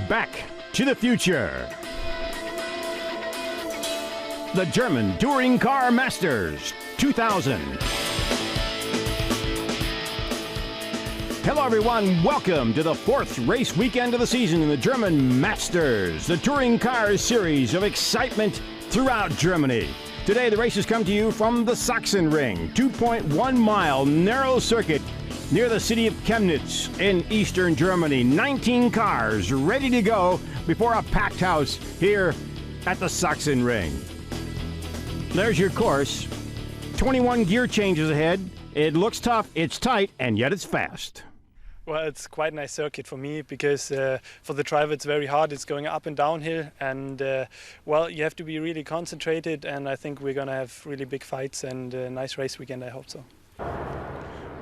Back to the future. The German Touring Car Masters 2000. Hello everyone, welcome to the fourth race weekend of the season in the German Masters, the Touring Car series of excitement throughout Germany. Today the races come to you from the Sachsenring, 2.1 mile narrow circuit near the city of Chemnitz in eastern Germany. 19 cars ready to go before a packed house here at the Sachsenring. There's your course. 21 gear changes ahead. It looks tough, it's tight, and yet it's fast. Well, it's quite a nice circuit for me because for the driver it's very hard. It's going up and downhill, and well, you have to be really concentrated, and I think we're going to have really big fights and a nice race weekend. I hope so.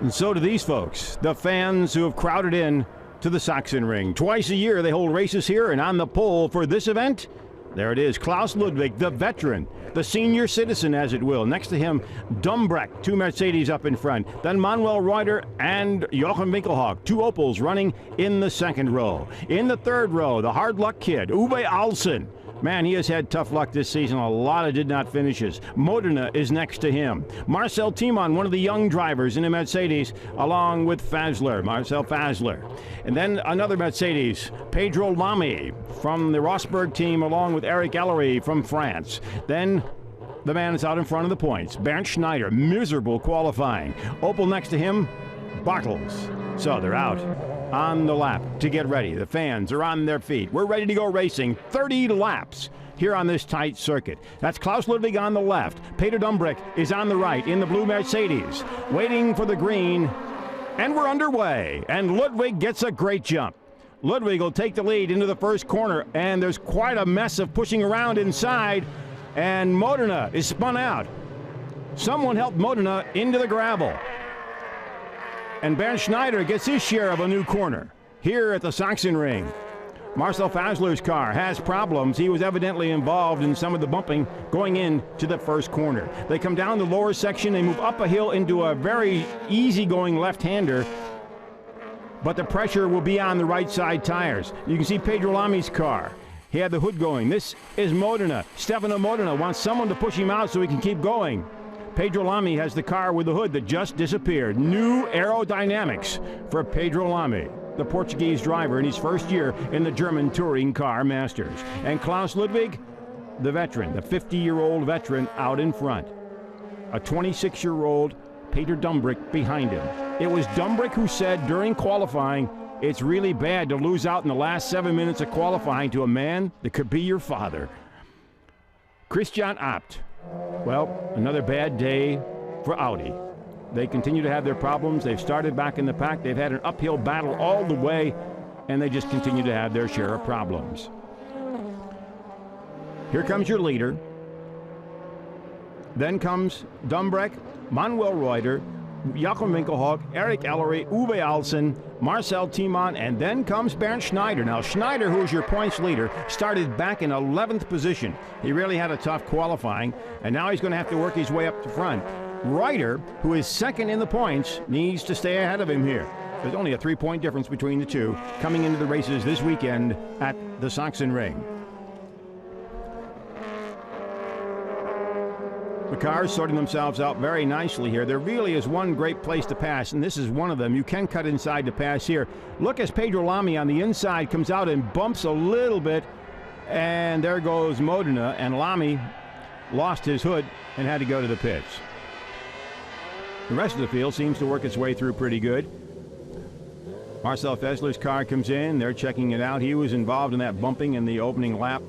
And so do these folks, the fans who have crowded in to the Sachsenring. Twice a year they hold races here, and on the pole for this event, there it is, Klaus Ludwig, the veteran, the senior citizen, as it will. Next to him, Dumbreck, two Mercedes up in front. Then Manuel Reuter and Jochen Winkelhock, two Opels running in the second row. In the third row, the hard luck kid, Uwe Alsen. Man, he has had tough luck this season. A lot of did not finishes. Modena is next to him. Marcel Timon, one of the young drivers in a Mercedes, along with Marcel Fazler. And then another Mercedes, Pedro Lamy from the Rosberg team, along with Eric Ellery from France. Then the man is out in front of the points, Bernd Schneider, miserable qualifying. Opel next to him, Bartels. So they're out on the lap to get ready. The fans are on their feet. We're ready to go racing. 30 laps here on this tight circuit. That's Klaus Ludwig on the left. Peter Dumbreck is on the right in the blue Mercedes, waiting for the green. And we're underway. And Ludwig gets a great jump. Ludwig will take the lead into the first corner, and there's quite a mess of pushing around inside, and Modena is spun out. Someone helped Modena into the gravel. And Bernd Schneider gets his share of a new corner here at the Sachsenring. Marcel Fazler's car has problems. He was evidently involved in some of the bumping going into the first corner. They come down the lower section, they move up a hill into a very easygoing left-hander, but the pressure will be on the right side tires. You can see Pedro Lamy's car. He had the hood going. This is Modena. Stefano Modena wants someone to push him out so he can keep going. Pedro Lamy has the car with the hood that just disappeared. New aerodynamics for Pedro Lamy, the Portuguese driver in his first year in the German Touring Car Masters. And Klaus Ludwig, the veteran, the 50-year-old veteran out in front. A 26-year-old Peter Dumbreck behind him. It was Dumbreck who said during qualifying, it's really bad to lose out in the last 7 minutes of qualifying to a man that could be your father. Christian Abt. Well, another bad day for Audi. They continue to have their problems. They've started back in the pack. They've had an uphill battle all the way, and they just continue to have their share of problems. Here comes your leader. Then comes Dumbreck, Manuel Reuter, Jochen Winkelhock, Eric Ellery, Uwe Alsen, Marcel Timon, and then comes Bernd Schneider. Now, Schneider, who is your points leader, started back in 11th position. He really had a tough qualifying, and now he's going to have to work his way up to front. Reuter, who is second in the points, needs to stay ahead of him here. There's only a 3-point difference between the two coming into the races this weekend at the Sachsenring. The cars sorting themselves out very nicely here. There really is one great place to pass, and this is one of them. You can cut inside to pass here. Look as Pedro Lamy on the inside comes out and bumps a little bit, and there goes Modena, and Lamy lost his hood and had to go to the pits. The rest of the field seems to work its way through pretty good. Marcel Fessler's car comes in. They're checking it out. He was involved in that bumping in the opening lap.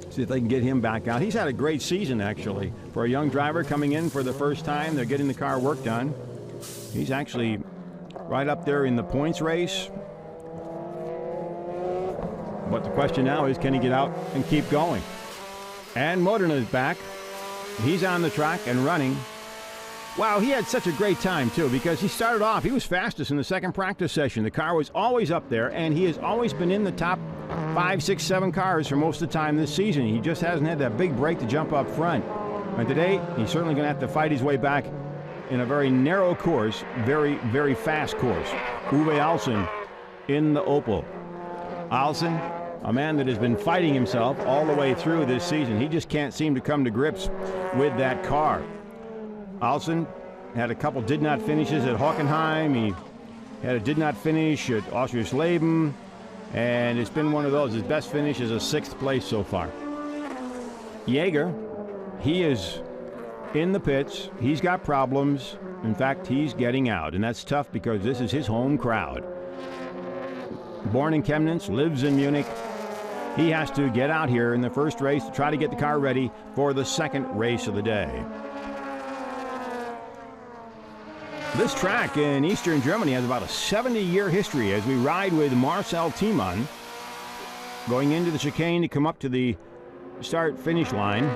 See if they can get him back out. He's had a great season, actually. For a young driver coming in for the first time, they're getting the car worked on. He's actually right up there in the points race. But the question now is, can he get out and keep going? And Modena is back. He's on the track and running. Wow, he had such a great time, too, because he started off, he was fastest in the second practice session. The car was always up there, and he has always been in the top 5, 6, 7 cars for most of the time this season. He just hasn't had that big break to jump up front. And today, he's certainly going to have to fight his way back in a very narrow course, very, very fast course. Uwe Alsen in the Opel. Alsen, a man that has been fighting himself all the way through this season. He just can't seem to come to grips with that car. Alsen had a couple did not finishes at Hockenheim. He had a did not finish at Oschersleben, and it's been one of those. His best finish is a 6th place so far. Jaeger, he is in the pits. He's got problems. In fact, he's getting out, and that's tough because this is his home crowd. Born in Chemnitz, lives in Munich. He has to get out here in the first race to try to get the car ready for the second race of the day. This track in eastern Germany has about a 70-year history as we ride with Marcel Thiemann going into the chicane to come up to the start-finish line.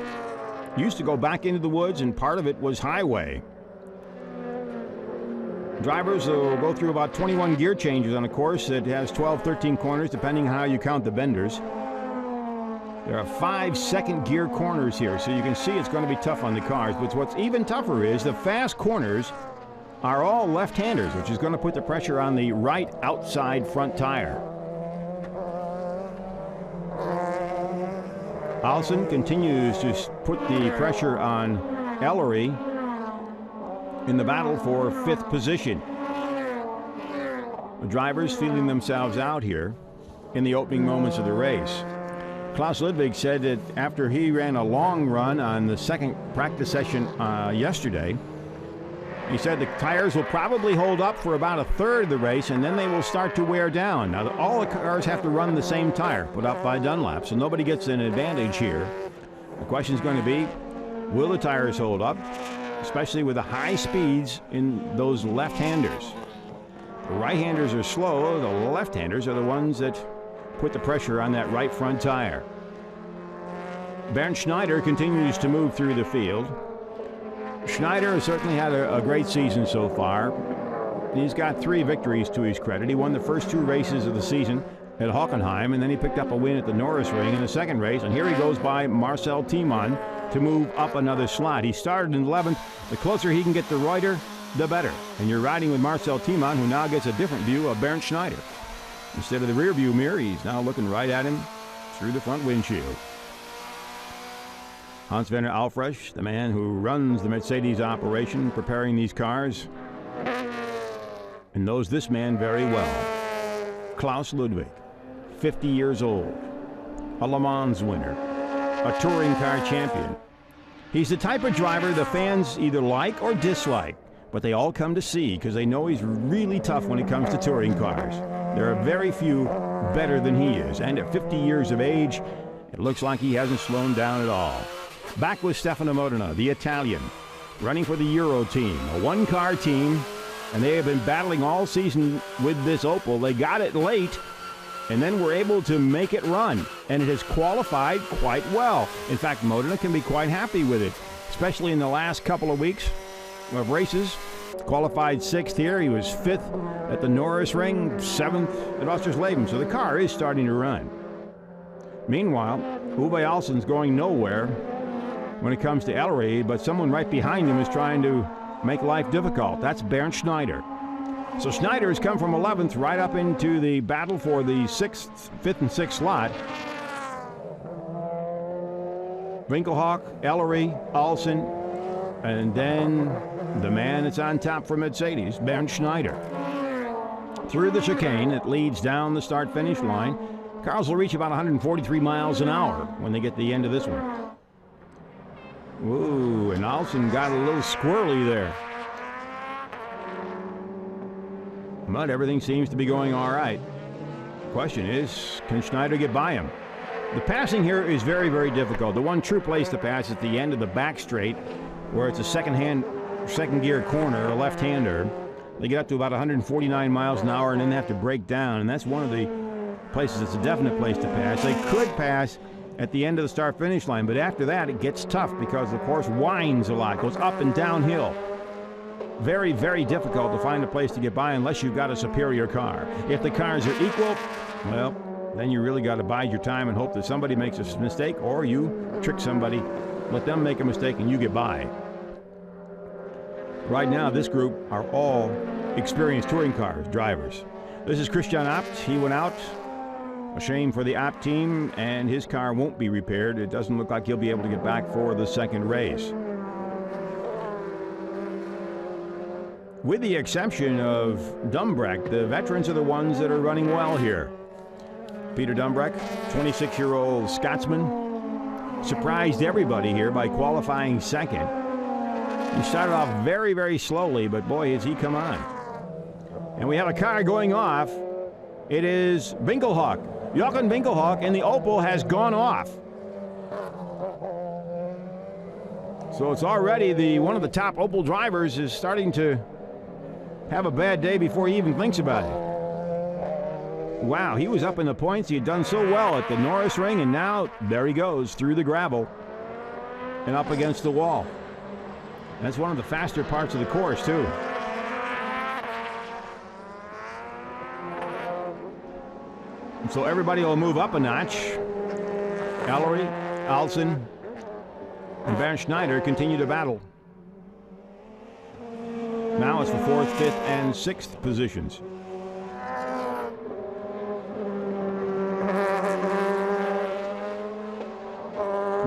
Used to go back into the woods, and part of it was highway. Drivers will go through about 21 gear changes on a course that has 12, 13 corners, depending on how you count the benders. There are 5 second gear corners here, so you can see it's going to be tough on the cars. But what's even tougher is the fast corners are all left-handers, which is going to put the pressure on the right outside front tire. Alsen continues to put the pressure on Ellery in the battle for 5th position. The drivers feeling themselves out here in the opening moments of the race. Klaus Ludwig said that after he ran a long run on the second practice session yesterday, he said the tires will probably hold up for about a third of the race, and then they will start to wear down. Now, all the cars have to run the same tire put up by Dunlop, so nobody gets an advantage here. The question is going to be, will the tires hold up, especially with the high speeds in those left-handers? The right-handers are slow. The left-handers are the ones that put the pressure on that right front tire. Bernd Schneider continues to move through the field. Schneider has certainly had a great season so far. He's got 3 victories to his credit. He won the first 2 races of the season at Hockenheim, and then he picked up a win at the Norrisring in the second race. And here he goes by Marcel Thiemann to move up another slot. He started in 11th. The closer he can get to Reuter, the better. And you're riding with Marcel Thiemann, who now gets a different view of Bernd Schneider. Instead of the rear view mirror, he's now looking right at him through the front windshield. Hans-Werner Alfresch, the man who runs the Mercedes operation, preparing these cars, and knows this man very well. Klaus Ludwig, 50 years old, a Le Mans winner, a touring car champion. He's the type of driver the fans either like or dislike, but they all come to see because they know he's really tough when it comes to touring cars. There are very few better than he is, and at 50 years of age, it looks like he hasn't slowed down at all. Back with Stefano Modena, the Italian, running for the Euro team, a 1-car team, and they have been battling all season with this Opel. They got it late, and then were able to make it run, and it has qualified quite well. In fact, Modena can be quite happy with it, especially in the last couple of weeks of races. Qualified 6th here. He was 5th at the Norrisring, 7th at Oschersleben, so the car is starting to run. Meanwhile, Uwe Alsen's going nowhere when it comes to Ellery, but someone right behind him is trying to make life difficult. That's Bernd Schneider. So Schneider has come from 11th right up into the battle for the 5th and 6th slot. Winkelhock, Ellery, Alsen, and then the man that's on top for Mercedes, Bernd Schneider. Through the chicane that leads down the start-finish line, cars will reach about 143 miles an hour when they get to the end of this one. Ooh, and Alsen got a little squirrely there. But everything seems to be going all right. Question is, can Schneider get by him? The passing here is very, very difficult. The one true place to pass is at the end of the back straight, where it's a second gear corner, a left-hander. They get up to about 149 miles an hour and then they have to break down, and that's one of the places that's a definite place to pass. They could pass at the end of the start-finish line, but after that it gets tough because the course winds a lot, goes up and downhill. Very, very difficult to find a place to get by unless you've got a superior car. If the cars are equal, well, then you really got to bide your time and hope that somebody makes a mistake, or you trick somebody, let them make a mistake and you get by. Right now, this group are all experienced touring cars drivers. This is Christian Abt. He went out A shame for the Abt team, and his car won't be repaired. It doesn't look like he'll be able to get back for the second race. With the exception of Dumbrecht, the veterans are the ones that are running well here. Peter Dumbrecht, 26-year-old Scotsman, surprised everybody here by qualifying second. He started off very, very slowly, but boy, has he come on. And we have a car going off. It is Winkelhock. Jochen Winkelhock in the Opel has gone off. So it's already one of the top Opel drivers is starting to have a bad day before he even thinks about it. Wow, he was up in the points. He had done so well at the Norris Ring, and now there he goes through the gravel and up against the wall. That's one of the faster parts of the course, too. So everybody will move up a notch. Ellery, Alsen, and Bernd Schneider continue to battle. Now it's for 4th, 5th, and 6th positions.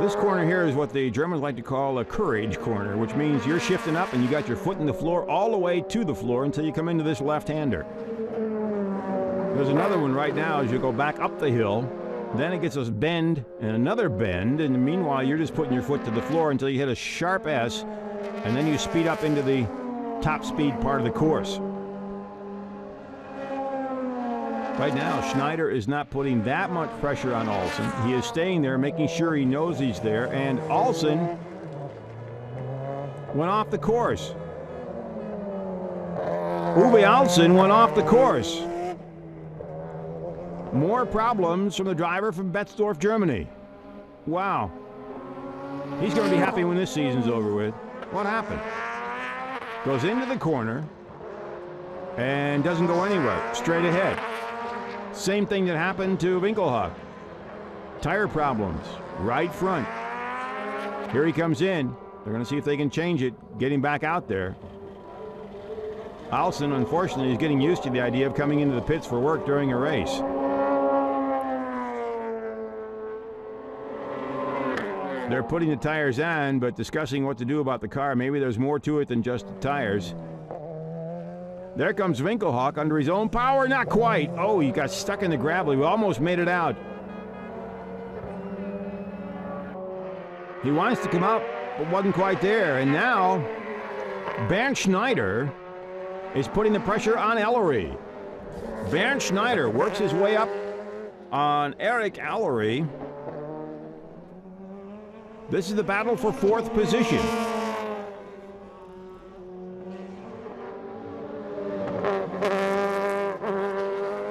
This corner here is what the Germans like to call a courage corner, which means you're shifting up and you got your foot in the floor all the way to the floor until you come into this left-hander. There's another one right now as you go back up the hill. Then it gets a bend and another bend, and meanwhile you're just putting your foot to the floor until you hit a sharp S, and then you speed up into the top speed part of the course. Right now, Schneider is not putting that much pressure on Alsen. He is staying there, making sure he knows he's there, and Alsen went off the course. Uwe Alsen went off the course. More problems from the driver from Betzdorf, Germany. Wow. He's going to be happy when this season's over with. What happened? Goes into the corner and doesn't go anywhere, straight ahead. Same thing that happened to Winkelhock. Tire problems, right front. Here he comes in. They're going to see if they can change it, get him back out there. Alsen, unfortunately, is getting used to the idea of coming into the pits for work during a race. They're putting the tires on, but discussing what to do about the car. Maybe there's more to it than just the tires. There comes Winkelhock under his own power. Not quite. Oh, he got stuck in the gravel. He almost made it out. He wants to come out, but wasn't quite there. And now, Bernd Schneider is putting the pressure on Ellery. Bernd Schneider works his way up on Eric Ellery. This is the battle for 4th position.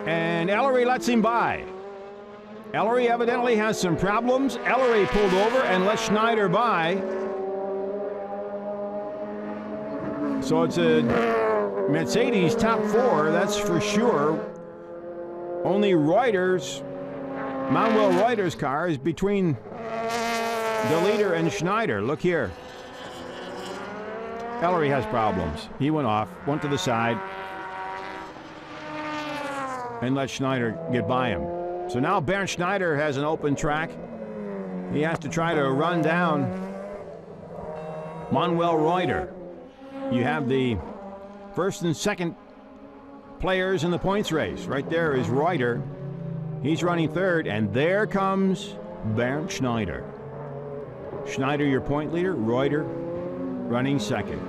And Ellery lets him by. Ellery evidently has some problems. Ellery pulled over and let Schneider by. So it's a Mercedes top 4, that's for sure. Only Manuel Reuter's car is between the leader and Schneider. Look here. Ellery has problems. He went off, went to the side, and let Schneider get by him. So now Bernd Schneider has an open track. He has to try to run down Manuel Reuter. You have the first and second players in the points race. Right there is Reuter. He's running third, and there comes Bernd Schneider. Schneider, your point leader, Reuter running second.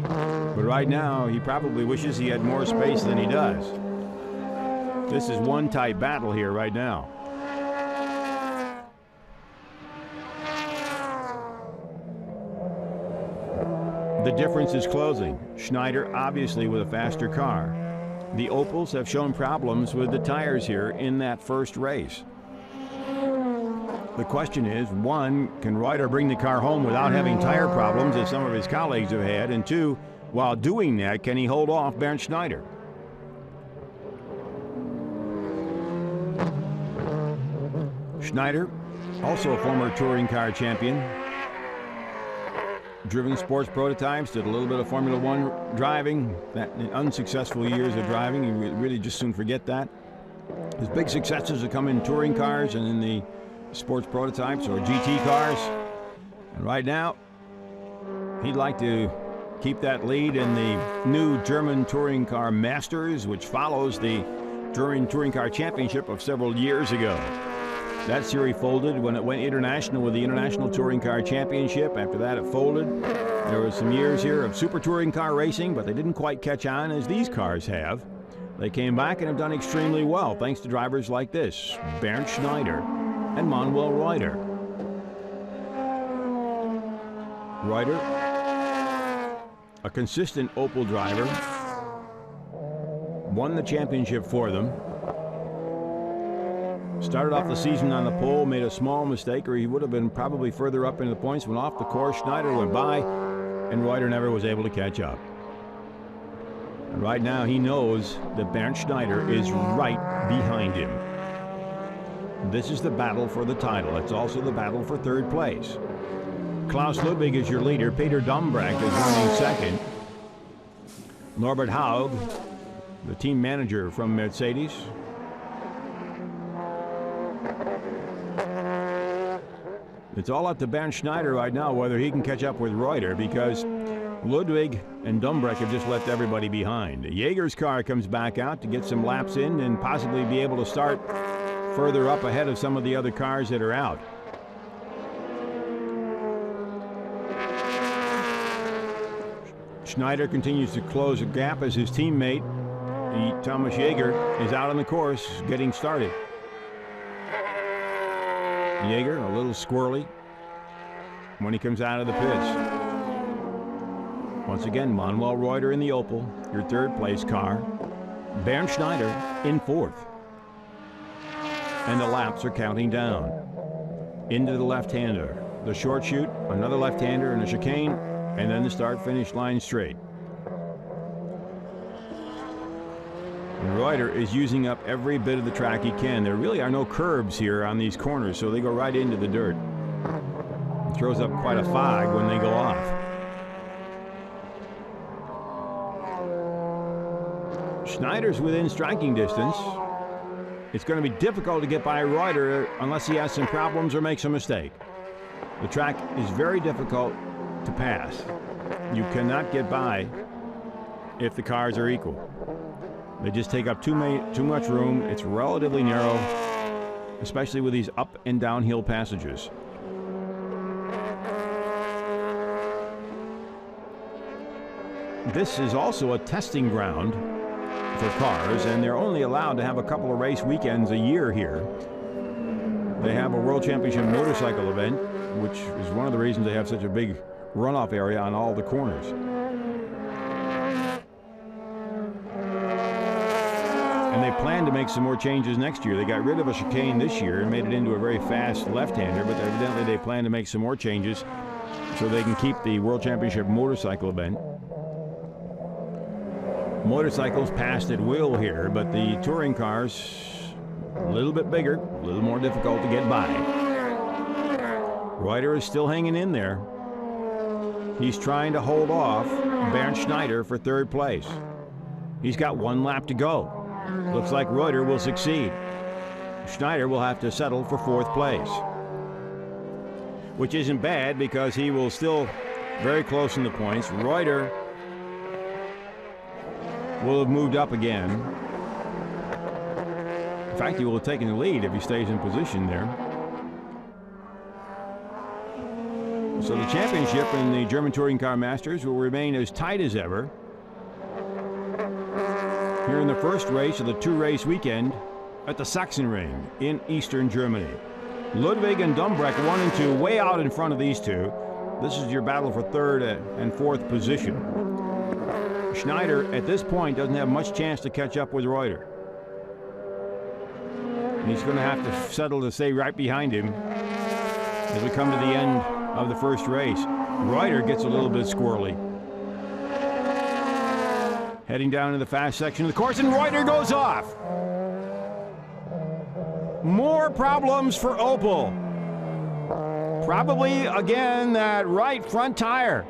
But right now, he probably wishes he had more space than he does. This is one tight battle here right now. The difference is closing. Schneider obviously with a faster car. The Opels have shown problems with the tires here in that first race. The question is, 1, can Reuter bring the car home without having tire problems as some of his colleagues have had? And 2, while doing that, can he hold off Bernd Schneider? Schneider, also a former touring car champion, driven sports prototypes, did a little bit of Formula One driving, that in unsuccessful years of driving, you really just soon forget that. His big successes have come in touring cars and in the sports prototypes or GT cars. And right now, he'd like to keep that lead in the new German Touring Car Masters, which follows the German Touring Car Championship of several years ago. That series folded when it went international with the International Touring Car Championship. After that, it folded. There were some years here of super touring car racing, but they didn't quite catch on as these cars have. They came back and have done extremely well, thanks to drivers like this, Bernd Schneider and Manuel Reuter. Reuter, a consistent Opel driver, won the championship for them. Started off the season on the pole, made a small mistake, or he would have been probably further up into the points. Went off the course, Schneider went by, and Reuter never was able to catch up. And right now he knows that Bernd Schneider is right behind him. This is the battle for the title. It's also the battle for third place. Klaus Ludwig is your leader. Peter Dombrecht is running second. Norbert Haug, the team manager from Mercedes. It's all up to Bernd Schneider right now whether he can catch up with Reuter, because Ludwig and Dombrecht have just left everybody behind. Jaeger's car comes back out to get some laps in and possibly be able to start further up ahead of some of the other cars that are out. Schneider continues to close a gap as his teammate, Thomas Jaeger, is out on the course getting started. Jaeger, a little squirrely when he comes out of the pits. Once again, Manuel Reuter in the Opel, your third place car. Bernd Schneider in fourth. And the laps are counting down. Into the left-hander. The short chute, another left-hander and a chicane, and then the start-finish line straight. And Reuter is using up every bit of the track he can. There really are no curbs here on these corners, so they go right into the dirt. It throws up quite a fog when they go off. Schneider's within striking distance. It's going to be difficult to get by Reuter unless he has some problems or makes a mistake. The track is very difficult to pass. You cannot get by if the cars are equal. They just take up too much room. It's relatively narrow, especially with these up and downhill passages. This is also a testing ground for cars, and they're only allowed to have a couple of race weekends a year here. They have a World Championship motorcycle event, which is one of the reasons they have such a big runoff area on all the corners. And they plan to make some more changes next year. They got rid of a chicane this year and made it into a very fast left-hander, but evidently they plan to make some more changes so they can keep the World Championship motorcycle event. Motorcycles passed at will here, but the touring cars a little bit bigger, a little more difficult to get by. Reuter is still hanging in there. He's trying to hold off Bernd Schneider for third place. He's got one lap to go. Looks like Reuter will succeed. Schneider will have to settle for fourth place, which isn't bad because he will still very close in the points. Reuter will have moved up again. In fact, he will have taken the lead if he stays in position there. So the championship in the German Touring Car Masters will remain as tight as ever. Here in the first race of the two-race weekend at the Sachsenring in eastern Germany. Ludwig and Dombrecht 1 and 2 way out in front of these two. This is your battle for third and fourth position. Schneider at this point doesn't have much chance to catch up with Reuter. And he's going to have to settle to stay right behind him as we come to the end of the first race. Reuter gets a little bit squirrely. Heading down to the fast section of the course, and Reuter goes off. More problems for Opel. Probably, again, that right front tire.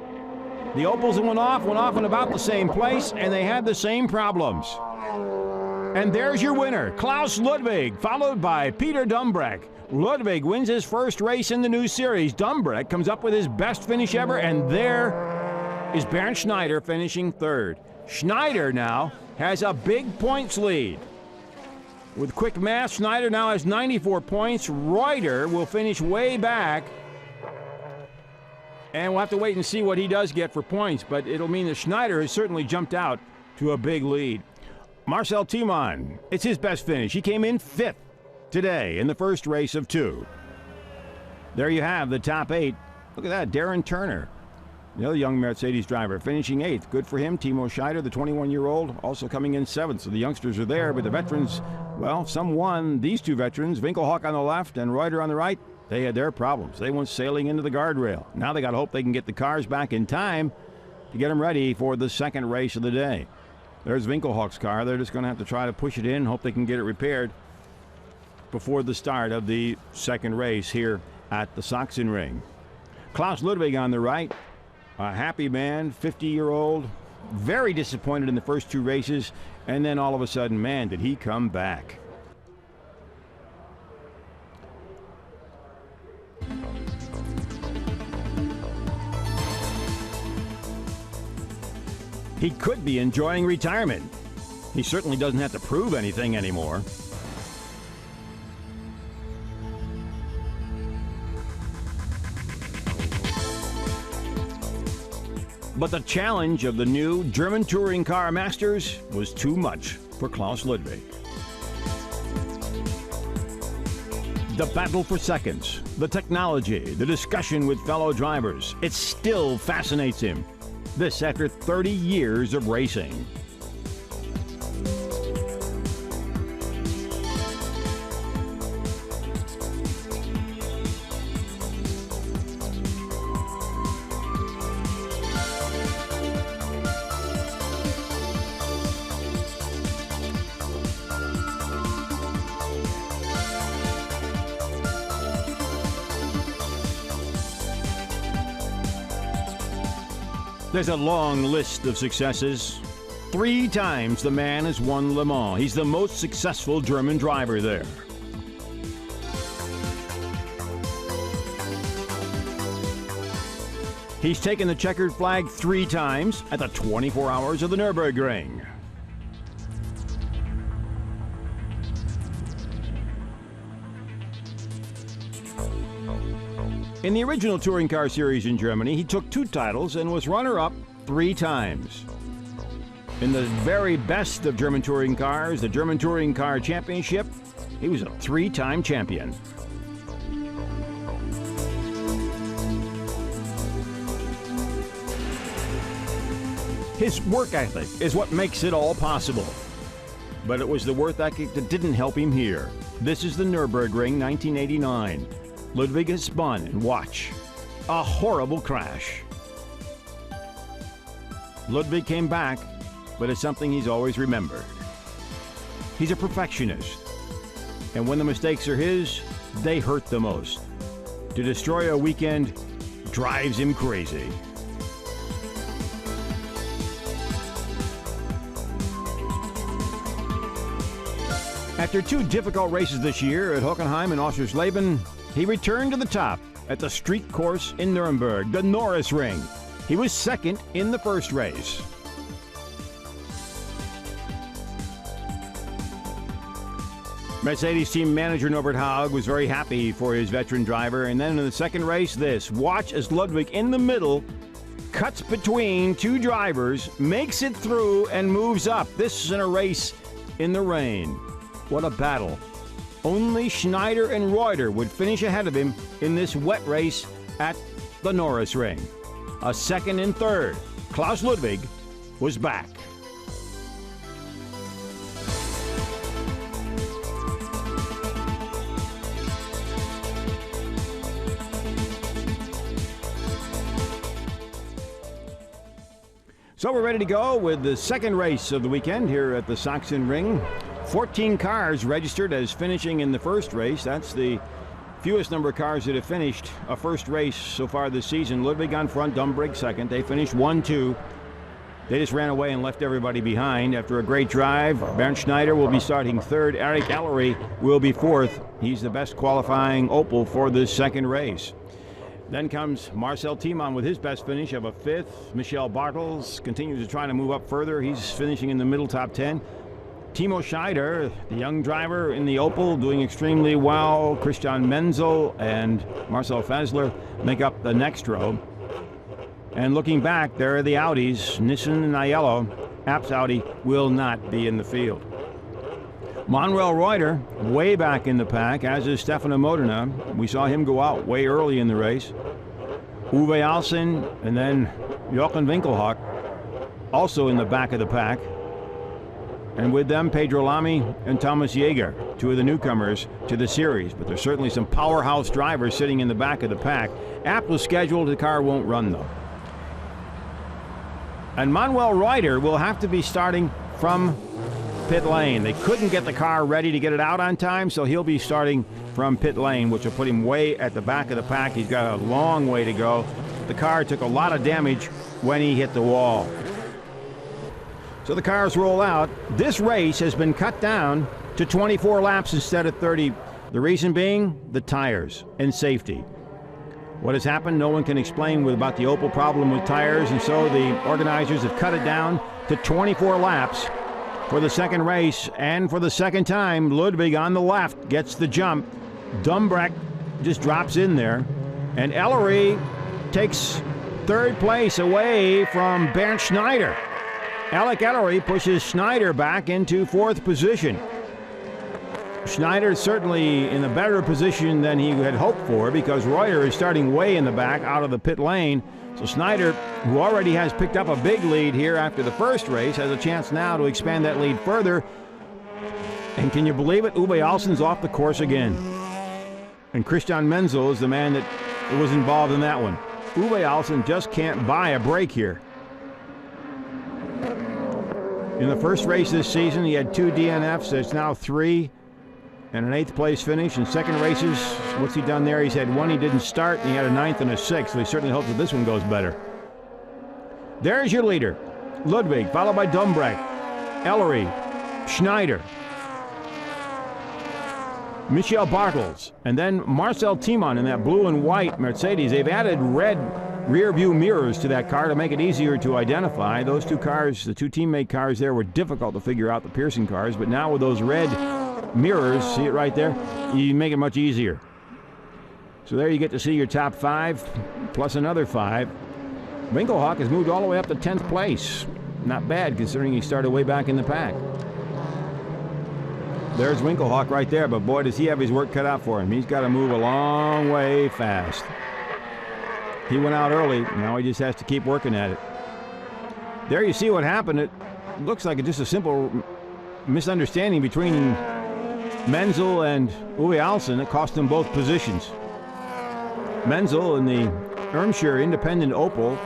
The Opels that went off in about the same place, and they had the same problems. And there's your winner, Klaus Ludwig, followed by Peter Dumbreck. Ludwig wins his first race in the new series. Dumbreck comes up with his best finish ever, and there is Bernd Schneider finishing third. Schneider now has a big points lead. With quick math, Schneider now has 94 points. Reuter will finish way back. And we'll have to wait and see what he does get for points, but it'll mean that Schneider has certainly jumped out to a big lead. Marcel Timon, it's his best finish. He came in fifth today in the first race of two. There you have the top eight. Look at that, Darren Turner, the other young Mercedes driver, finishing eighth. Good for him. Timo Scheider, the 21-year-old, also coming in seventh. So the youngsters are there, but the veterans, well, some won. These two veterans, Winkelhock on the left and Reuter on the right, they had their problems. They went sailing into the guardrail. Now they got to hope they can get the cars back in time to get them ready for the second race of the day. There's Winkelhock's car. They're just going to have to try to push it in, hope they can get it repaired before the start of the second race here at the Sachsenring. Klaus Ludwig on the right, a happy man, 50-year-old, very disappointed in the first two races, and then all of a sudden, man, did he come back. He could be enjoying retirement. He certainly doesn't have to prove anything anymore. But the challenge of the new German Touring Car Masters was too much for Klaus Ludwig. The battle for seconds, the technology, the discussion with fellow drivers, it still fascinates him. This after 30 years of racing. There's a long list of successes. 3 times the man has won Le Mans. He's the most successful German driver there. He's taken the checkered flag 3 times at the 24 hours of the Nürburgring. In the original Touring Car Series in Germany, he took 2 titles and was runner-up 3 times. In the very best of German touring cars, the German Touring Car Championship, he was a 3-time champion. His work ethic is what makes it all possible. But it was the work ethic that didn't help him here. This is the Nürburgring, 1989. Ludwig has spun, and watch, a horrible crash. Ludwig came back, but it's something he's always remembered. He's a perfectionist, and when the mistakes are his, they hurt the most. To destroy a weekend drives him crazy. After 2 difficult races this year at Hockenheim and Oschersleben, he returned to the top at the street course in Nuremberg, the Norrisring. He was second in the first race. Mercedes team manager Norbert Haug was very happy for his veteran driver, and then in the second race, this. Watch as Ludwig in the middle cuts between 2 drivers, makes it through, and moves up. This is in a race in the rain. What a battle. Only Schneider and Reuter would finish ahead of him in this wet race at the Norrisring. A second and third. Klaus Ludwig was back. So we're ready to go with the second race of the weekend here at the Sachsenring. 14 cars registered as finishing in the first race. That's the fewest number of cars that have finished a first race so far this season. Ludwig on front, Dumbreck second. They finished 1-2. They just ran away and left everybody behind. After a great drive, Bernd Schneider will be starting third. Eric Ellery will be fourth. He's the best qualifying Opel for this second race. Then comes Marcel Tiemann with his best finish of a fifth. Michel Bartels continues to try to move up further. He's finishing in the middle top 10. Timo Scheider, the young driver in the Opel, doing extremely well. Christian Menzel and Marcel Fessler make up the next row. And looking back, there are the Audis. Nissan and Aiello. Apps Audi will not be in the field. Manuel Reuter, way back in the pack, as is Stefano Modena. We saw him go out way early in the race. Uwe Alsen and then Jochen Winkelhock, also in the back of the pack. And with them, Pedro Lamy and Thomas Jaeger, two of the newcomers to the series. But there's certainly some powerhouse drivers sitting in the back of the pack. App was scheduled, the car won't run though. And Manuel Reuter will have to be starting from pit lane. They couldn't get the car ready to get it out on time, so he'll be starting from pit lane, which will put him way at the back of the pack. He's got a long way to go. The car took a lot of damage when he hit the wall. So the cars roll out. This race has been cut down to 24 laps instead of 30. The reason being the tires and safety. What has happened, no one can explain about the Opel problem with tires, and so the organizers have cut it down to 24 laps for the second race. And for the second time, Ludwig on the left gets the jump. Dumbreck just drops in there, and Ellery takes third place away from Bernd Schneider. Alec Ellery pushes Schneider back into fourth position. Schneider certainly in a better position than he had hoped for, because Reuter is starting way in the back out of the pit lane. So Schneider, who already has picked up a big lead here after the first race, has a chance now to expand that lead further. And can you believe it? Uwe Alsen's off the course again. And Christian Menzel is the man that was involved in that one. Uwe Alsen just can't buy a break here. In the first race this season, he had 2 DNFs. There's now 3 and an 8th place finish. In second races, what's he done there? He's had 1 he didn't start, and he had a 9th and a 6th, so he certainly hopes that this one goes better. There's your leader, Ludwig, followed by Dumbreck, Ellery, Schneider, Michel Bartels, and then Marcel Tiemann in that blue and white Mercedes. They've added red rear view mirrors to that car to make it easier to identify. Those two cars, the 2 teammate cars there, were difficult to figure out, the Pearson cars, but now with those red mirrors, see it right there, you make it much easier. So there you get to see your top 5 plus another 5. Winkelhock has moved all the way up to 10th place. Not bad considering he started way back in the pack. There's Winkelhock right there, but boy, does he have his work cut out for him. He's got to move a long way fast. He went out early, now he just has to keep working at it. There you see what happened. It looks like just a simple misunderstanding between Menzel and Uwe Alsen that cost them both positions. Menzel in the Irmscher Independent Opel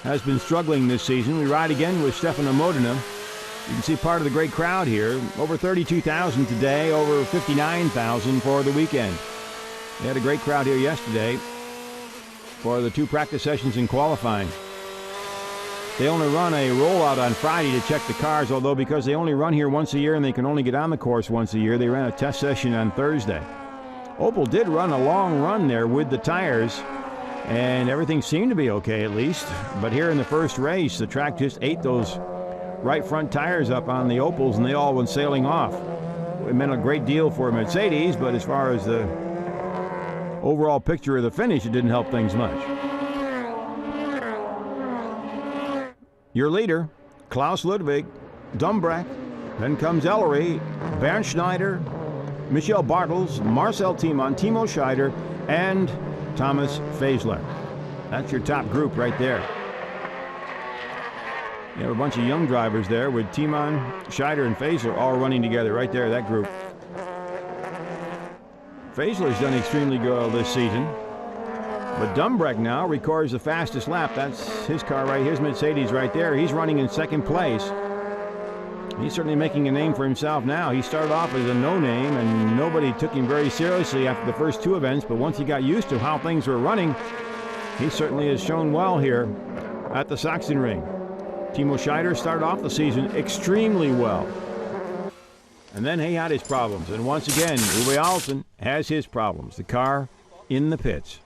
has been struggling this season. We ride again with Stefano Modena. You can see part of the great crowd here. Over 32,000 today, over 59,000 for the weekend. They had a great crowd here yesterday for the 2 practice sessions in qualifying. They only run a rollout on Friday to check the cars, although because they only run here once a year and they can only get on the course once a year, they ran a test session on Thursday. Opel did run a long run there with the tires, and everything seemed to be okay at least. But here in the first race, the track just ate those right front tires up on the Opels, and they all went sailing off. It meant a great deal for Mercedes, but as far as the overall picture of the finish, it didn't help things much. Your leader, Klaus Ludwig, Dumbreck, then comes Ellery, Bernd Schneider, Michel Bartels, Marcel Tiemann, Timo Scheider, and Thomas Fessler. That's your top group right there. You have a bunch of young drivers there with Tiemann, Scheider, and Fessler all running together right there, that group. Fessler's done extremely well this season. But Dumbreck now records the fastest lap. That's his car right here, his Mercedes right there. He's running in second place. He's certainly making a name for himself now. He started off as a no-name, and nobody took him very seriously after the first 2 events, but once he got used to how things were running, he certainly has shown well here at the Sachsenring. Timo Scheider started off the season extremely well. And then he had his problems. And once again, Uwe Alsen has his problems. The car in the pits.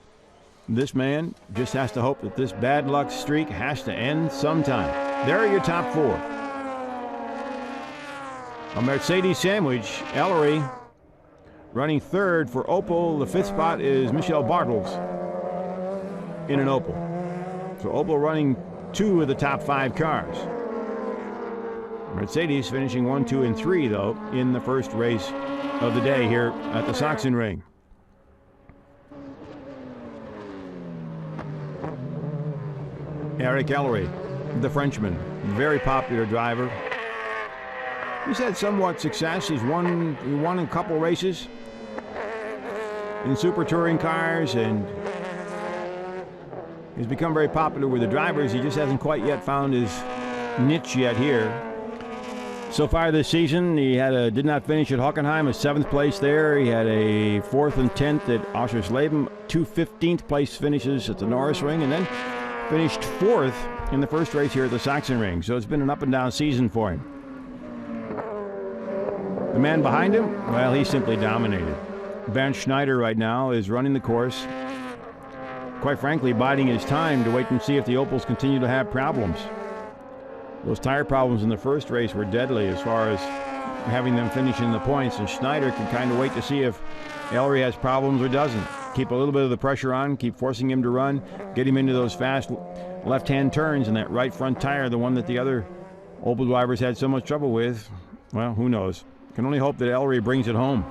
This man just has to hope that this bad luck streak has to end sometime. There are your top 4. A Mercedes sandwich. Ellery running 3rd for Opel. The 5th spot is Michel Bartels in an Opel. So Opel running 2 of the top 5 cars. Mercedes finishing 1, 2, and 3, though, in the first race of the day here at the Sachsenring. Eric Ellery, the Frenchman, very popular driver. He's had somewhat success. He won a couple races in super touring cars, and he's become very popular with the drivers. He just hasn't quite yet found his niche yet here. So far this season, he did not finish at Hockenheim, a 7th place there. He had a 4th and 10th at Oschersleben, 2 15th place finishes at the Norrisring, and then finished 4th in the first race here at the Sachsenring. So it's been an up and down season for him. The man behind him, well, he simply dominated. Bernd Schneider right now is running the course. Quite frankly, biding his time to wait and see if the Opels continue to have problems. Those tire problems in the first race were deadly as far as having them finish in the points, and Schneider can kind of wait to see if Ellery has problems or doesn't. Keep a little bit of the pressure on, keep forcing him to run, get him into those fast left-hand turns, and that right front tire, the one that the other Opel drivers had so much trouble with, well, who knows. Can only hope that Ellery brings it home.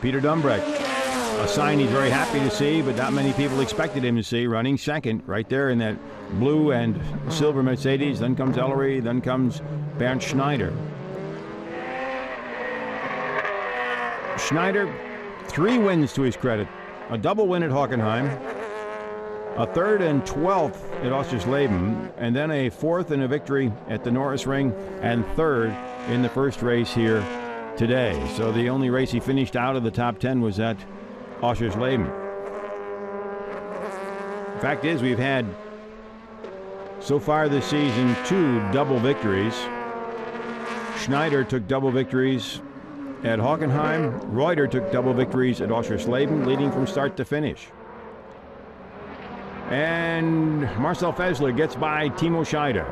Peter Dumbrecht, a sign he's very happy to see, but not many people expected him to see, running 2nd right there in that blue and silver Mercedes. Then comes Ellery, then comes Bernd Schneider. Schneider, 3 wins to his credit. A double win at Hockenheim, a 3rd and 12th at Oschersleben, and then a 4th and a victory at the Norrisring, and 3rd in the first race here today. So the only race he finished out of the top 10 was at Oschersleben. The fact is, we've had so far this season 2 double victories. Schneider took double victories at Hockenheim. Reuter took double victories at Oschersleben, leading from start to finish. And Marcel Fessler gets by Timo Scheider.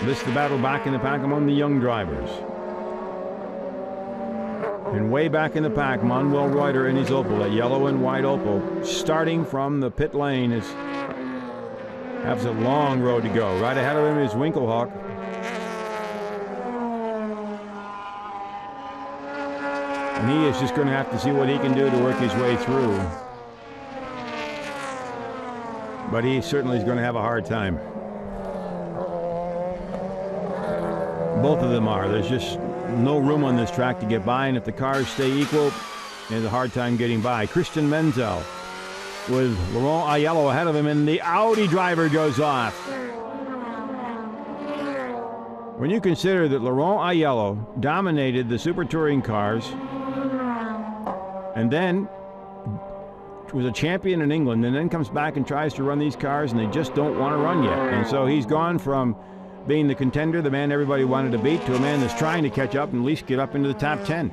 This is the battle back in the pack among the young drivers. And way back in the pack, Manuel Reuter in his Opel, a yellow and white Opel, starting from the pit lane, has a long road to go. Right ahead of him is Winkelhock. And he is just going to have to see what he can do to work his way through. But he certainly is going to have a hard time. Both of them are. There's just no room on this track to get by, and if the cars stay equal, there's a hard time getting by. Christian Menzel with Laurent Aiello ahead of him, and the Audi driver goes off. When you consider that Laurent Aiello dominated the Super Touring cars and then was a champion in England, and then comes back and tries to run these cars, and they just don't want to run yet. And so he's gone from being the contender, the man everybody wanted to beat, to a man that's trying to catch up and at least get up into the top 10.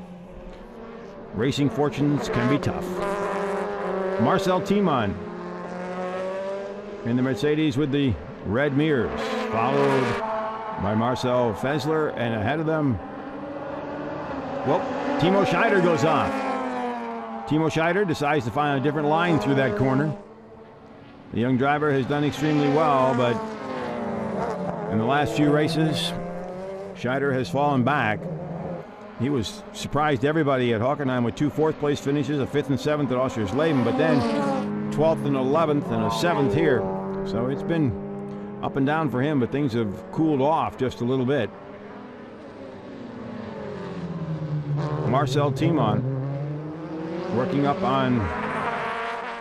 Racing fortunes can be tough. Marcel Tiemann in the Mercedes with the red mirrors, followed by Marcel Fessler, and ahead of them, well, Timo Scheider goes off. Timo Scheider decides to find a different line through that corner. The young driver has done extremely well, but in the last few races, Scheider has fallen back. He was surprised everybody at Hockenheim with 2 fourth-place finishes, a 5th and 7th at Oschersleben, but then 12th and 11th and a 7th here. So it's been up and down for him, but things have cooled off just a little bit. Marcel Tiemann working up on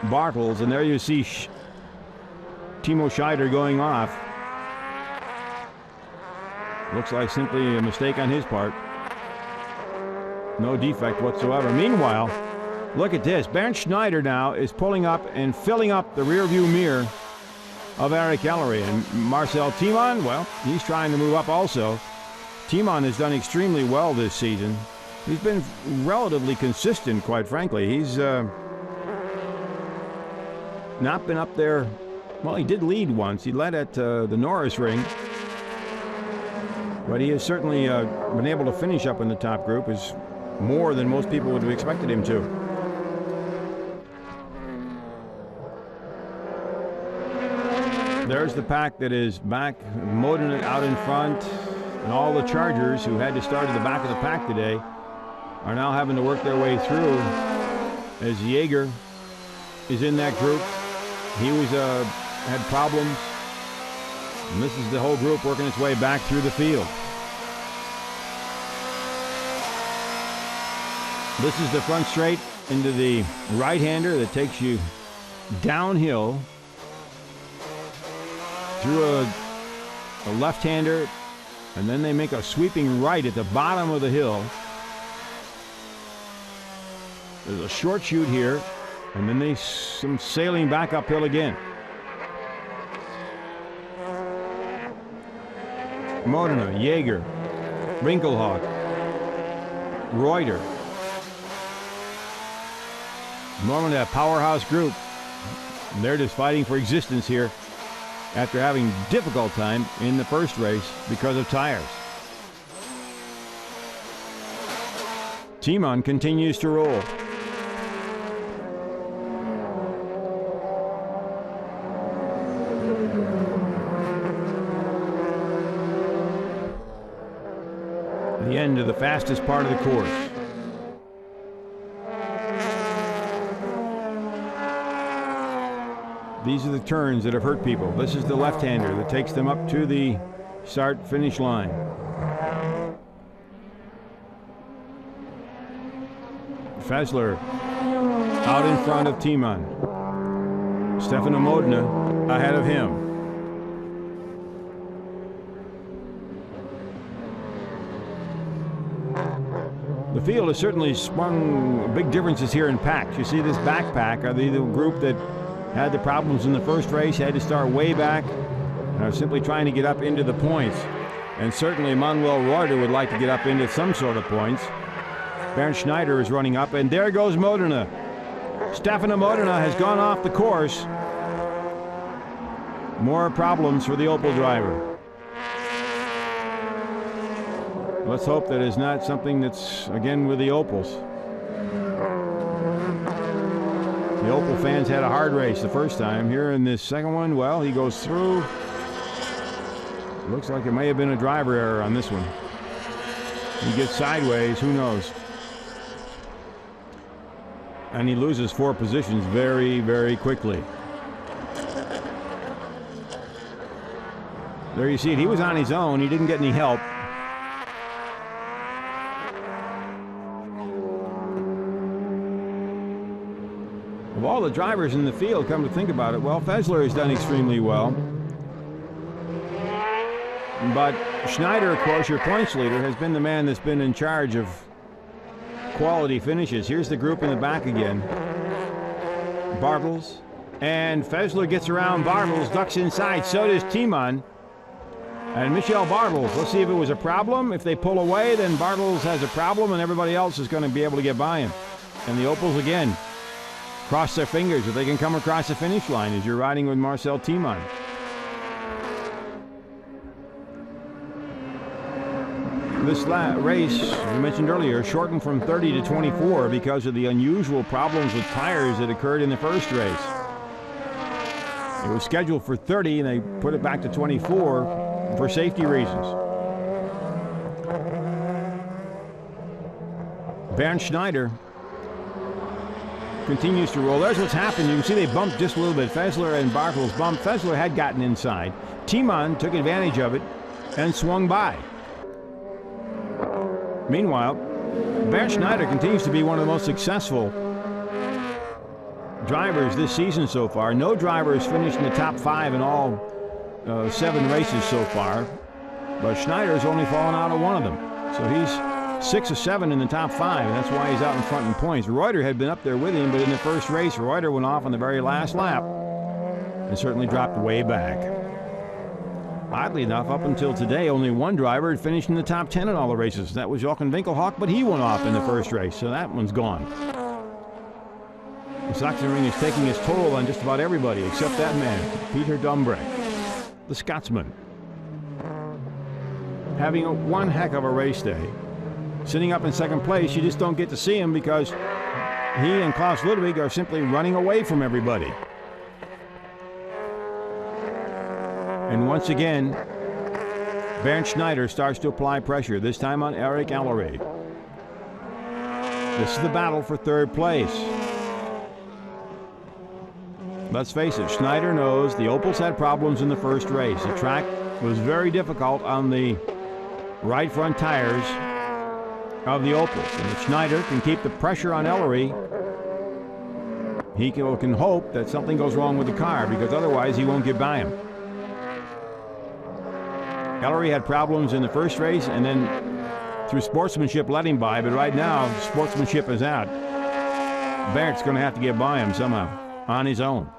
Bartels, and there you see Timo Scheider going off. Looks like simply a mistake on his part. No defect whatsoever. Meanwhile, Look at this. Bernd Schneider now is pulling up and filling up the rearview mirror of Eric Ellery. And Marcel Timon, well, he's trying to move up also. Timon has done extremely well this season. He's been relatively consistent, quite frankly. He's not been up there. Well, he did lead once. He led at the Norris Ring. But he has certainly been able to finish up in the top group, is more than most people would have expected him to. There's the pack that is back, Modena out in front, and all the Chargers who had to start at the back of the pack today are now having to work their way through as Jaeger is in that group. He was had problems, and this is the whole group working its way back through the field. This is the front straight into the right-hander that takes you downhill through a left-hander, and then they make a sweeping right at the bottom of the hill. There's a short shoot here, and then some sailing back uphill again. Modena, Jaeger, Winkelhock, Reuter. Normally a powerhouse group, and they're just fighting for existence here after having a difficult time in the first race because of tires. Timon continues to roll. The end of the fastest part of the course. These are the turns that have hurt people. This is the left-hander that takes them up to the start-finish line. Fessler out in front of Timon. Stefano Modena ahead of him. The field has certainly sprung big differences here in packs. You see this backpack are the group that had the problems in the first race, had to start way back, and are simply trying to get up into the points. And certainly Manuel Reuter would like to get up into some sort of points. Bernd Schneider is running up, and there goes Modena. Stefano Modena has gone off the course. More problems for the Opel driver. Let's hope that is not something that's, again, with the Opels. The Opel fans had a hard race the first time. Here in this second one, well, he goes through. Looks like it may have been a driver error on this one. He gets sideways, who knows? And he loses 4 positions very, very quickly. There you see it. He was on his own. He didn't get any help. Of all the drivers in the field, come to think about it, well, Fessler has done extremely well. But Schneider, of course, your points leader, has been the man that's been in charge of quality finishes. Here's the group in the back again. Bartels. And Fessler gets around Bartels, ducks inside. So does Timon. And Michel Bartels, let's see if it was a problem. If they pull away, then Bartels has a problem, and everybody else is going to be able to get by him. And the Opels, again, cross their fingers if they can come across the finish line as you're riding with Marcel Timon. This race, as we mentioned earlier, shortened from 30 to 24 because of the unusual problems with tires that occurred in the first race. It was scheduled for 30, and they put it back to 24 for safety reasons. Bernd Schneider continues to roll. There's what's happened. You can see they bumped just a little bit. Fessler and Bartels bumped. Fessler had gotten inside. Timon took advantage of it and swung by. Meanwhile, Bernd Schneider continues to be one of the most successful drivers this season so far. No driver has finished in the top 5 in all 7 races so far, but Schneider has only fallen out of one of them. So he's 6 of 7 in the top 5, and that's why he's out in front in points. Reuter had been up there with him, but in the first race, Reuter went off on the very last lap and certainly dropped way back. Oddly enough, up until today, only one driver had finished in the top 10 in all the races. That was Jochen Winkelhock, but he went off in the first race, so that one's gone. The Sachsenring is taking its toll on just about everybody except that man, Peter Dumbrek, the Scotsman. Having one heck of a race day. Sitting up in second place, you just don't get to see him because he and Klaus Ludwig are simply running away from everybody. And once again, Bernd Schneider starts to apply pressure, this time on Eric Ellery. This is the battle for third place. Let's face it, Schneider knows the Opels had problems in the first race. The track was very difficult on the right front tires of the Opels. And if Schneider can keep the pressure on Ellery, he can hope that something goes wrong with the car, because otherwise he won't get by him. Ellery had problems in the first race, and then through sportsmanship let him by, but right now sportsmanship is out. Berndt going to have to get by him somehow on his own.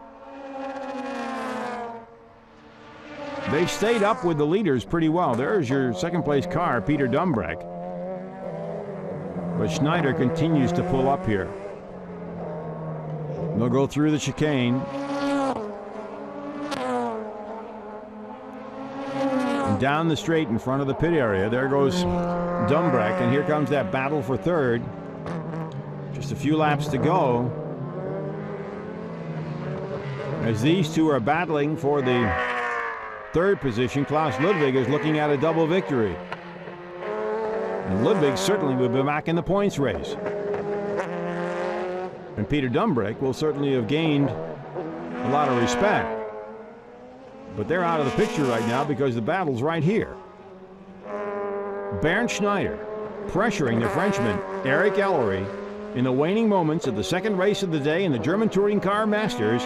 They stayed up with the leaders pretty well. There's your second place car, Peter Dumbrek. But Schneider continues to pull up here. They'll go through the chicane. And down the straight in front of the pit area, there goes Dumbrek, and here comes that battle for third. Just a few laps to go as these two are battling for the third position. Klaus Ludwig is looking at a double victory. And Ludwig certainly will be back in the points race. And Peter Dumbrek will certainly have gained a lot of respect. But they're out of the picture right now because the battle's right here. Bernd Schneider pressuring the Frenchman Eric Ellery in the waning moments of the second race of the day in the German Touring Car Masters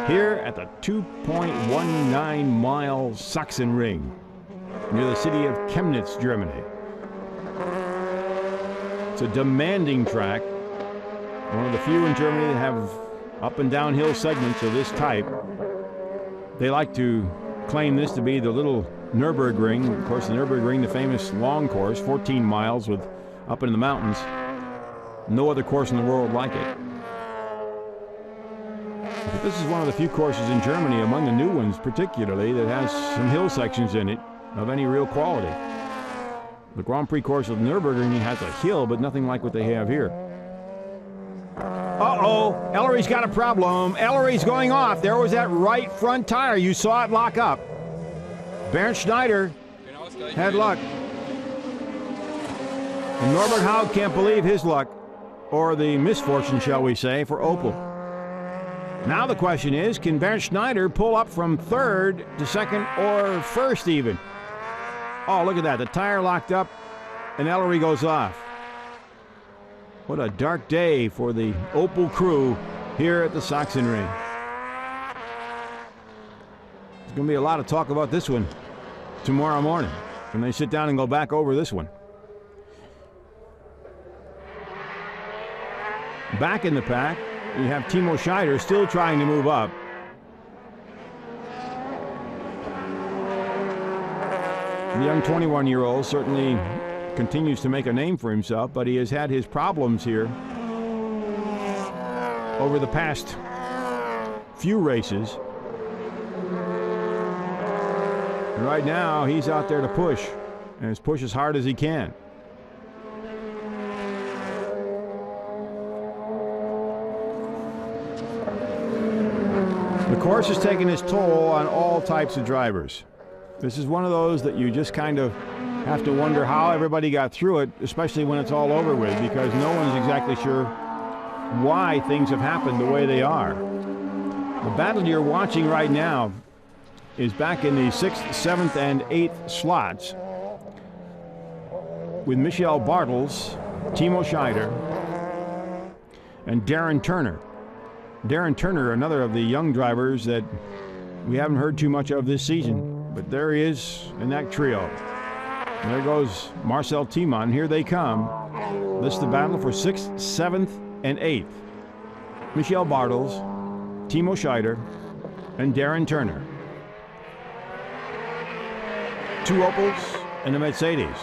here at the 2.19-mile Sachsenring near the city of Chemnitz, Germany. It's a demanding track, one of the few in Germany that have up and downhill segments of this type. They like to claim this to be the little Nürburgring. Of course, the Nürburgring, the famous long course, 14 miles with up in the mountains. No other course in the world like it. But this is one of the few courses in Germany, among the new ones particularly, that has some hill sections in it of any real quality. The Grand Prix course of Nürburgring has a hill, but nothing like what they have here. Uh-oh, Ellery's got a problem. Ellery's going off. There was that right front tire. You saw it lock up. Bernd Schneider had luck. And Norbert Haug can't believe his luck, or the misfortune, shall we say, for Opel. Now the question is, can Bernd Schneider pull up from third to second or first even? Oh, look at that. The tire locked up, and Ellery goes off. What a dark day for the Opel crew here at the Sachsenring. There's going to be a lot of talk about this one tomorrow morning when they sit down and go back over this one. Back in the pack, you have Timo Scheider still trying to move up. The young 21-year-old certainly continues to make a name for himself, but he has had his problems here over the past few races. And right now, he's out there to push, and he's push as hard as he can. The course has taken its toll on all types of drivers. This is one of those that you just kind of have to wonder how everybody got through it, especially when it's all over with, because no one's exactly sure why things have happened the way they are. The battle you're watching right now is back in the 6th, 7th, and 8th slots with Michael Bartels, Timo Scheider, and Darren Turner. Darren Turner, another of the young drivers that we haven't heard too much of this season, but there he is in that trio. And there goes Marcel Tiemann. Here they come. This is the battle for 6th, 7th, and 8th. Michel Bartels, Timo Scheider, and Darren Turner. 2 Opels and a Mercedes.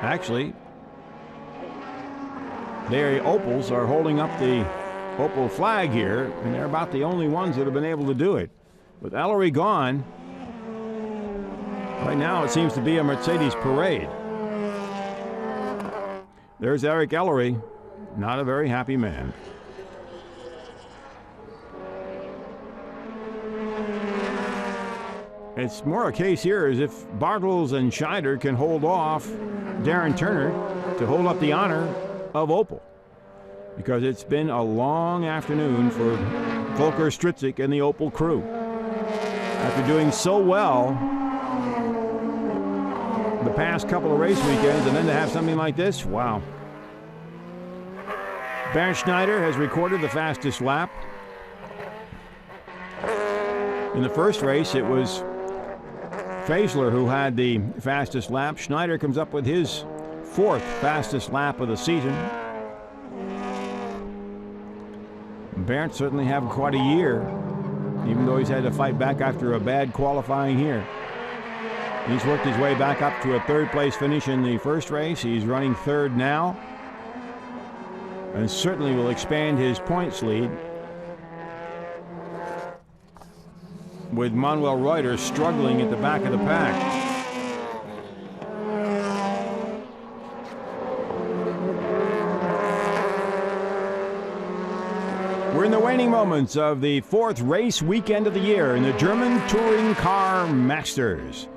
Actually, the Opels are holding up the Opel flag here, and they're about the only ones that have been able to do it. With Ellery gone, right now it seems to be a Mercedes parade. There's Eric Ellery, not a very happy man. It's more a case here as if Bartels and Scheider can hold off Darren Turner to hold up the honor of Opel, because it's been a long afternoon for Volker Stritzik and the Opel crew. After doing so well the past couple of race weekends, and then to have something like this, wow. Bernd Schneider has recorded the fastest lap. In the first race, it was Faisler who had the fastest lap. Schneider comes up with his 4th fastest lap of the season. Bernd certainly have quite a year, even though he's had to fight back after a bad qualifying here. He's worked his way back up to a 3rd place finish in the first race. He's running 3rd now, and certainly will expand his points lead, with Manuel Reuter struggling at the back of the pack. We're in the waning moments of the 4th race weekend of the year in the German Touring Car Masters.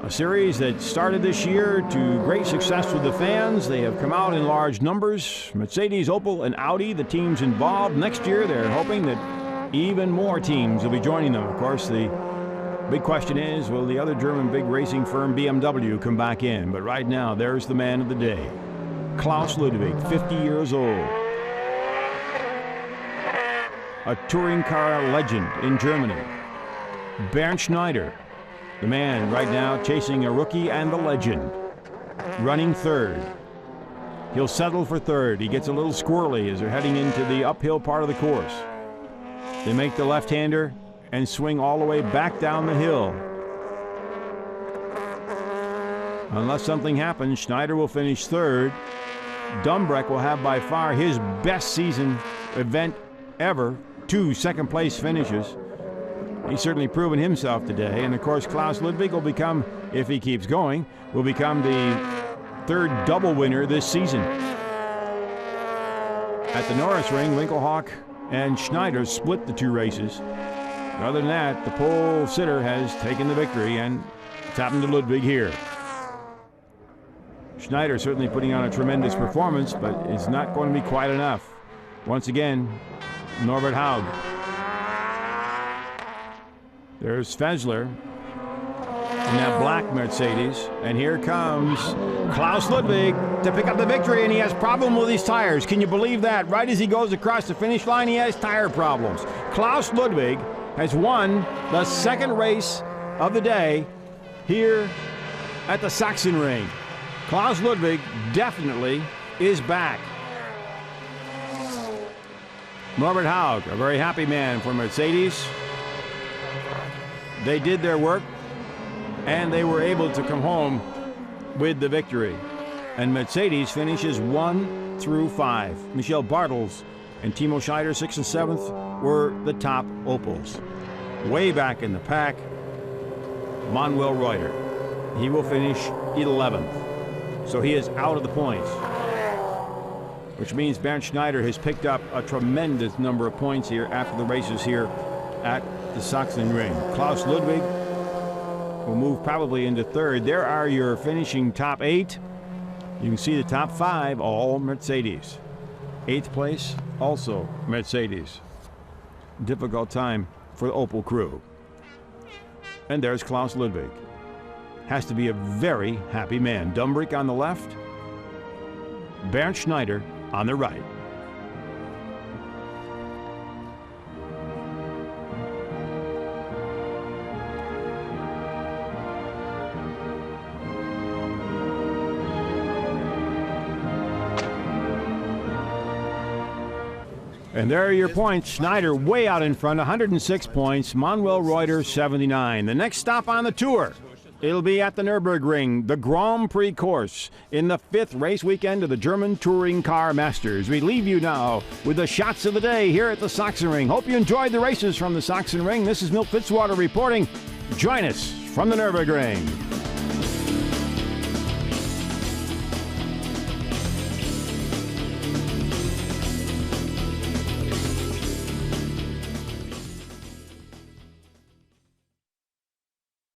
A series that started this year to great success with the fans. They have come out in large numbers. Mercedes, Opel, and Audi, the teams involved. Next year, they're hoping that even more teams will be joining them. Of course, the big question is, will the other German big racing firm BMW come back in? But right now, there's the man of the day, Klaus Ludwig, 50 years old. A touring car legend in Germany. Bernd Schneider, the man right now chasing a rookie and the legend, running 3rd. He'll settle for 3rd. He gets a little squirrely as they're heading into the uphill part of the course. They make the left-hander and swing all the way back down the hill. Unless something happens, Schneider will finish 3rd. Dumbreck will have by far his best season event ever, 2 second-place finishes. He's certainly proven himself today, and of course Klaus Ludwig will become, if he keeps going, will become the 3rd double winner this season. At the Norris Ring, Winkelhock and Schneider split the 2 races. Other than that, the pole sitter has taken the victory, and it's happened to Ludwig here. Schneider certainly putting on a tremendous performance, but it's not going to be quite enough. Once again, Norbert Haug. There's Faisler in that black Mercedes, and here comes Klaus Ludwig to pick up the victory, and he has problem with his tires. Can you believe that? Right as he goes across the finish line, he has tire problems. Klaus Ludwig has won the 2nd race of the day here at the Sachsenring. Klaus Ludwig definitely is back. Norbert Haug, a very happy man for Mercedes. They did their work, and they were able to come home with the victory. And Mercedes finishes 1 through 5. Michel Bartels and Timo Scheider, 6th and 7th, were the top Opels. Way back in the pack, Manuel Reuter. He will finish 11th. So he is out of the points, which means Bernd Schneider has picked up a tremendous number of points here after the races here at the Sachsenring. Klaus Ludwig will move probably into 3rd. There are your finishing top 8. You can see the top 5, all Mercedes. 8th place, also Mercedes. Difficult time for the Opel crew. And there's Klaus Ludwig. Has to be a very happy man. Dumbreck on the left, Bernd Schneider on the right. And there are your points. Schneider way out in front, 106 points. Manuel Reuter, 79. The next stop on the tour, it'll be at the Nürburgring, the Grand Prix course, in the 5th race weekend of the German Touring Car Masters. We leave you now with the shots of the day here at the Sachsenring. Hope you enjoyed the races from the Sachsenring. This is Milt Fitzwater reporting. Join us from the Nürburgring.